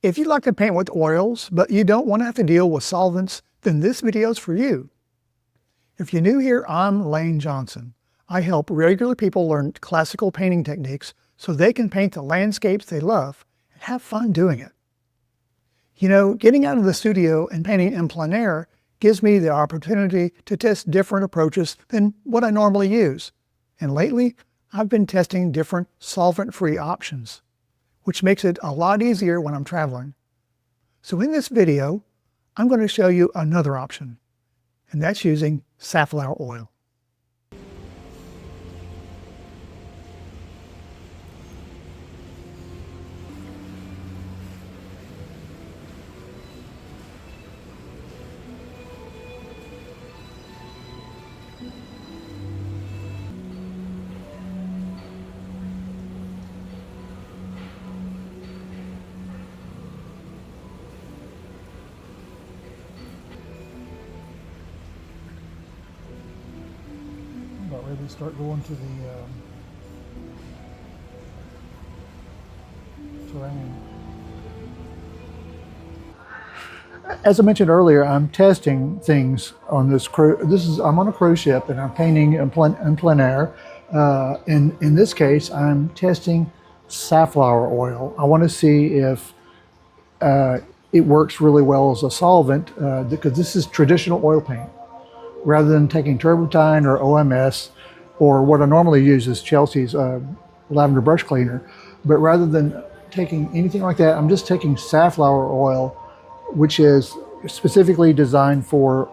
If you'd like to paint with oils, but you don't want to have to deal with solvents, then this video is for you. If you're new here, I'm Layne Johnson. I help regular people learn classical painting techniques so they can paint the landscapes they love and have fun doing it. You know, getting out of the studio and painting in plein air gives me the opportunity to test different approaches than what I normally use. And lately, I've been testing different solvent-free options, which makes it a lot easier when I'm traveling. So in this video, I'm going to show you another option, and that's using safflower oil. About ready to start going to the terrain. As I mentioned earlier, I'm testing things on this cruise. I'm on a cruise ship and I'm painting in plein air. In this case, I'm testing safflower oil. I want to see if it works really well as a solvent because this is traditional oil paint. Rather than taking turpentine or OMS, or what I normally use is Chelsea's lavender brush cleaner, but rather than taking anything like that, I'm just taking safflower oil, which is specifically designed for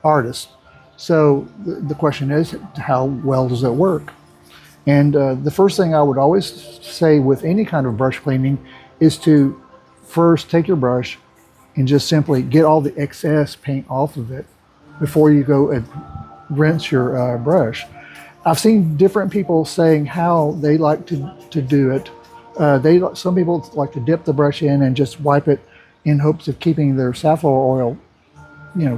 artists. So the question is, how well does it work? And the first thing I would always say with any kind of brush cleaning is to first take your brush and just simply get all the excess paint off of it before you go and rinse your brush. I've seen different people saying how they like to do it. Some people like to dip the brush in and just wipe it in hopes of keeping their safflower oil,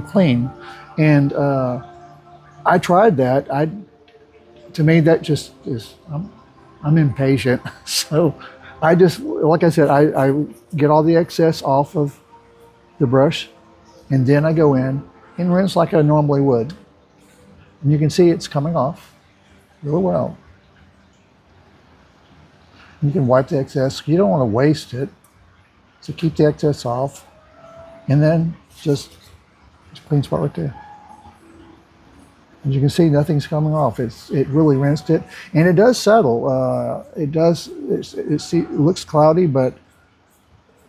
clean. And I tried that. To me, that just is, I'm impatient. So I just, like I said, I get all the excess off of the brush, and then I go in and rinse like I normally would. And you can see it's coming off really well. You can wipe the excess. You don't want to waste it, so keep the excess off. And then just clean spot right there. As you can see, nothing's coming off. It really rinsed it, and it does settle. It looks cloudy, but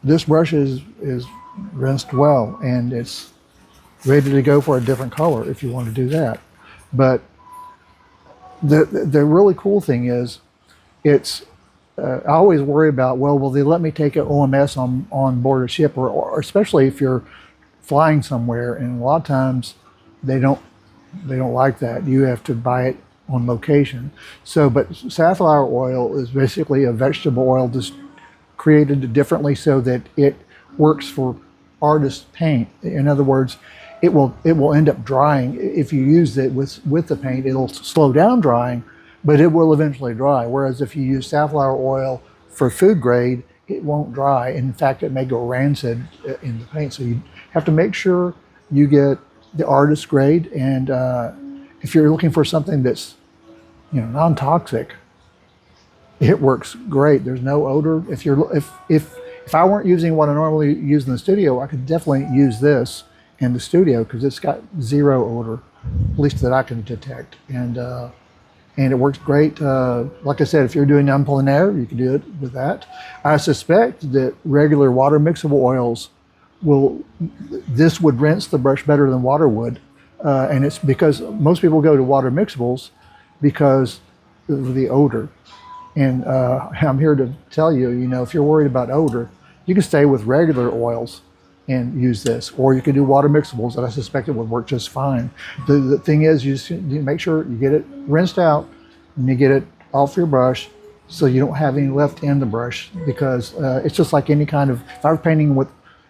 this brush is rinsed well, and it's ready to go for a different color if you want to do that. But the really cool thing is, I always worry about, well, will they let me take an OMS on board a ship, or especially if you're flying somewhere, and a lot of times they don't like that. You have to buy it on location. So, but safflower oil is basically a vegetable oil just created differently so that it works for artist paint. In other words, it will end up drying. If you use it with the paint, it'll slow down drying, but it will eventually dry. Whereas if you use safflower oil for food grade, it won't dry. In fact, it may go rancid in the paint. So you have to make sure you get the artist grade. And if you're looking for something that's non-toxic, it works great. There's no odor. If I weren't using what I normally use in the studio, I could definitely use this in the studio because it's got zero odor, at least that I can detect, and it works great. Like I said, if you're doing in plein air, you can do it with that. I suspect that regular water mixable oils this would rinse the brush better than water would, and it's because most people go to water mixables because of the odor. And I'm here to tell you, if you're worried about odor, you can stay with regular oils and use this, or you can do water mixables that I suspect it would work just fine. The thing is, you make sure you get it rinsed out and you get it off your brush so you don't have any left in the brush, because it's just like any kind of, if I was painting with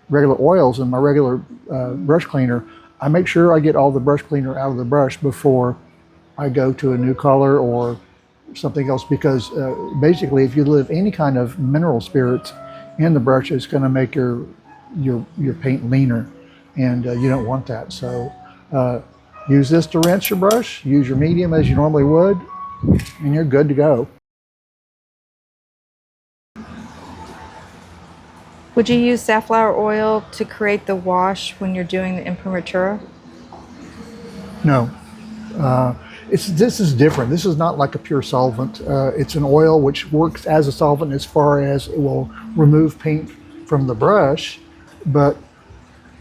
regular oils and my regular brush cleaner, I make sure I get all the brush cleaner out of the brush before I go to a new color or something else, because basically if you leave any kind of mineral spirits in the brush is going to make your paint leaner, and you don't want that. So use this to rinse your brush. Use your medium as you normally would, and you're good to go. Would you use safflower oil to create the wash when you're doing the imprimatura? No. This is different. This is not like a pure solvent. It's an oil which works as a solvent as far as it will remove paint from the brush, but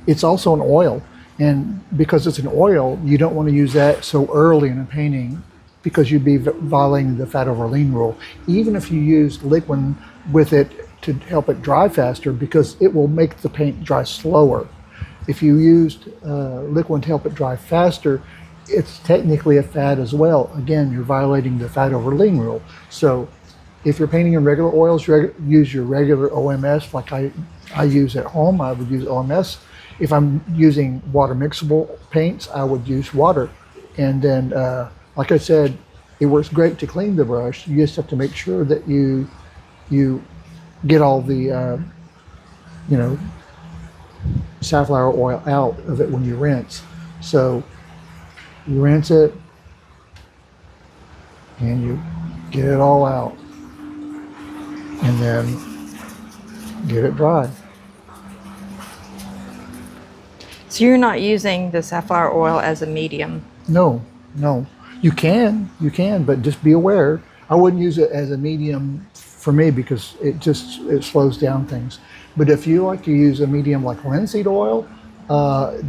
it's also an oil. And because it's an oil, you don't want to use that so early in a painting because you'd be violating the fat over lean rule. Even if you use liquid with it to help it dry faster, because it will make the paint dry slower. If you used liquid to help it dry faster, it's technically a fat as well. Again, you're violating the fat over lean rule. So if you're painting in regular oils, use your regular OMS like I use at home. I would use OMS. If I'm using water mixable paints, I would use water. And then, like I said, it works great to clean the brush. You just have to make sure that you get all the safflower oil out of it when you rinse. So you rinse it and you get it all out, and then get it dry. So you're not using the safflower oil as a medium? No. You can, but just be aware. I wouldn't use it as a medium for me because it slows down things. But if you like to use a medium like linseed oil,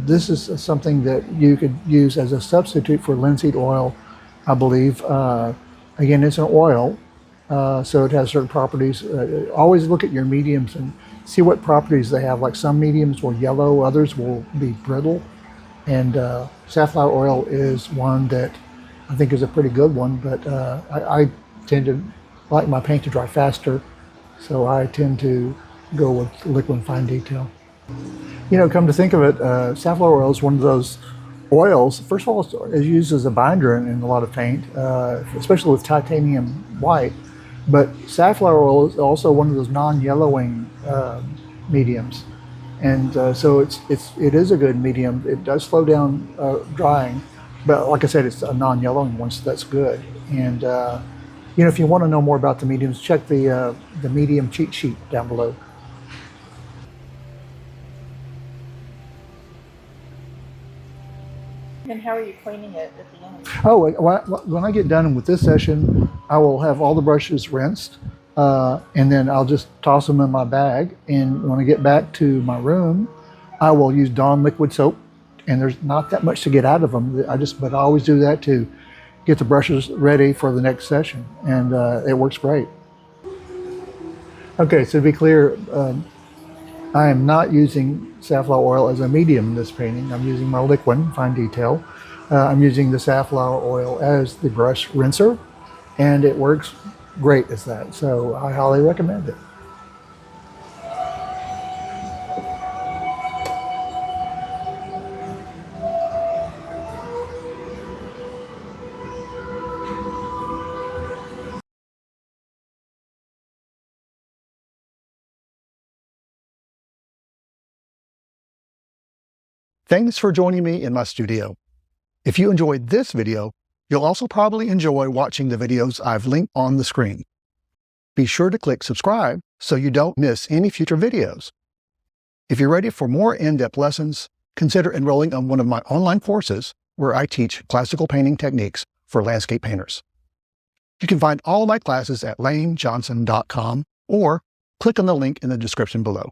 this is something that you could use as a substitute for linseed oil, I believe. Again, it's an oil, so it has certain properties. Always look at your mediums and see what properties they have. Like some mediums will yellow, others will be brittle. And safflower oil is one that I think is a pretty good one, but I tend to like my paint to dry faster, so I tend to go with liquid fine detail. Come to think of it, safflower oil is one of those oils. First of all, it's used as a binder in a lot of paint, especially with titanium white. But safflower oil is also one of those non-yellowing mediums, and so it is a good medium. It does slow down drying, but like I said, it's a non-yellowing one, so that's good. And if you want to know more about the mediums, check the medium cheat sheet down below. And how are you cleaning it at the end? Oh, when I get done with this session, I will have all the brushes rinsed, and then I'll just toss them in my bag. And when I get back to my room, I will use Dawn liquid soap, and there's not that much to get out of them. But I always do that to get the brushes ready for the next session, and it works great. Okay, so to be clear, I am not using safflower oil as a medium in this painting. I'm using my liquid fine detail. I'm using the safflower oil as the brush rinser, and it works great as that. So I highly recommend it. Thanks for joining me in my studio. If you enjoyed this video, you'll also probably enjoy watching the videos I've linked on the screen. Be sure to click subscribe so you don't miss any future videos. If you're ready for more in-depth lessons, consider enrolling on one of my online courses where I teach classical painting techniques for landscape painters. You can find all my classes at laynejohnson.com or click on the link in the description below.